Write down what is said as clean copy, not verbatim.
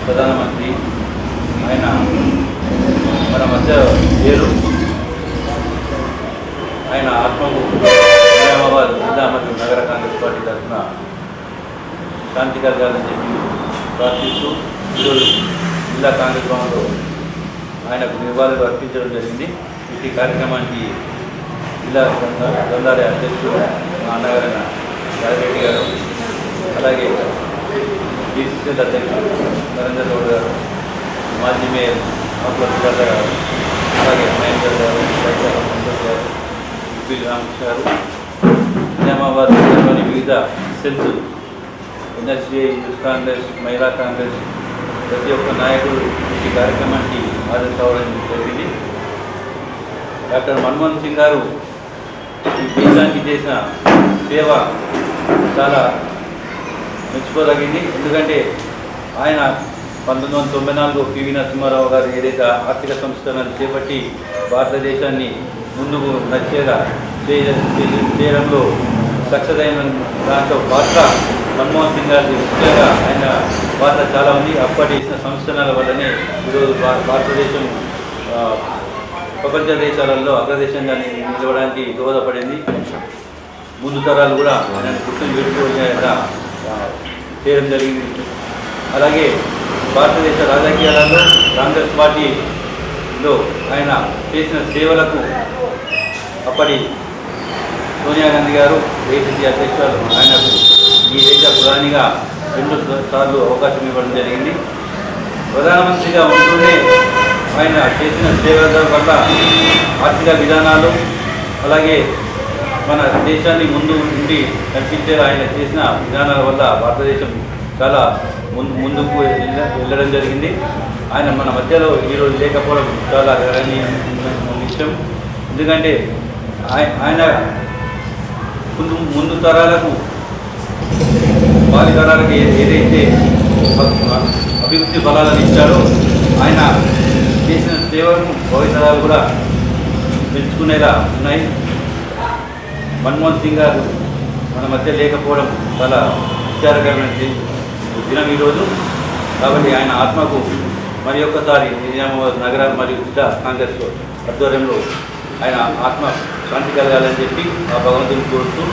ప్రధానమంత్రి ఆయన మన మధ్య లేరు. ఆయన ఆత్మకు నిజామాబాద్ జిల్లా మరియు నగర కాంగ్రెస్ పార్టీ తరఫున శాంతి కలగాలని చెప్పి ప్రార్థిస్తూ ఈరోజు జిల్లా కాంగ్రెస్ భవన్లో ఆయనకు నివాళులు అర్పించడం జరిగింది. ఈ కార్యక్రమానికి జిల్లా గంధారి అధ్యక్షుడు మా అన్నగారైన రాజిరెడ్డి గారు, అలాగే బీసీసీఎల్ అధ్యక్షుడు నరేందర్ గౌడ్ గారు, మాజీ మేయర్ ఆకుల సుజాత గారు, అలాగే మహేందర్ గారు, సంతోష్ గారు, పి రామకృష్ణ గారు, నిజామాబాద్ జిల్లాలోని వివిధ సెల్స్ ఎన్ఎస్డిఐ, యూత్ కాంగ్రెస్, మహిళా కాంగ్రెస్ ప్రతి ఒక్క నాయకుడు ఈ కార్యక్రమానికి హాజరు కావడం జరిగింది. డాక్టర్ మన్మోహన్ సింగ్ గారు ఈ దేశానికి చేసిన సేవ చాలా మెచ్చుకోదగింది. ఎందుకంటే ఆయన 1994 పివి నరసింహారావు గారు ఏదైతే ఆర్థిక సంస్కరణలు చేపట్టి భారతదేశాన్ని ముందుకు నచ్చేలా చేయడంలో సక్సెస్ అయిన దాంట్లో పాత్ర మన్మోహన్ సింగ్ గారి ముఖ్యంగా ఆయన పాత్ర చాలా ఉంది. అప్పటి సంస్కరణల వల్లనే ఈరోజు భారతదేశం ప్రపంచ దేశాలలో అగ్రదేశంగా నిలవడానికి దోహదపడింది. ముందు తరాలు కూడా ఆయన గుర్తులు పెట్టుకునేలా చేయడం జరిగింది. అలాగే భారతదేశ రాజకీయాలలో కాంగ్రెస్ పార్టీలో ఆయన చేసిన సేవలకు అప్పటి సోనియా గాంధీ గారు ఏఐసీసీ అధ్యక్షురాలు ఆయనకు ఈ దేశ ప్రధానిగా 2 సార్లు అవకాశం ఇవ్వడం జరిగింది. ప్రధానమంత్రిగా ఉంటూనే ఆయన చేసిన సేవల వల్ల ఆర్థిక విధానాలు, అలాగే మన దేశాన్ని ముందు ఉండి కనిపించేలా ఆయన చేసిన విధానాల వల్ల భారతదేశం చాలా ముందుకు వెళ్ళడం జరిగింది. ఆయన మన మధ్యలో ఈరోజు లేకపోవడం చాలా గణనీయమైన విషయం. ఎందుకంటే ఆయన ముందు తరాలకు భావి తరాలకు ఏదైతే అభివృద్ధి ఫలాలను ఇచ్చారో ఆయన చేసిన సేవలను భవితరాలు కూడా పెంచుకునేలా ఉన్నాయి. మన్మోహన్ సింగ్ గారు మన మధ్య లేకపోవడం చాలా విచారకరమైన దినం ఈరోజు. కాబట్టి ఆయన ఆత్మకు మరి ఒక్కసారి నిజామాబాద్ నగర మరియు జిల్లా కాంగ్రెస్ ఆధ్వర్యంలో ఆయన ఆత్మ శాంతి కలగాలని చెప్పి ఆ భగవంతుని కోరుతూ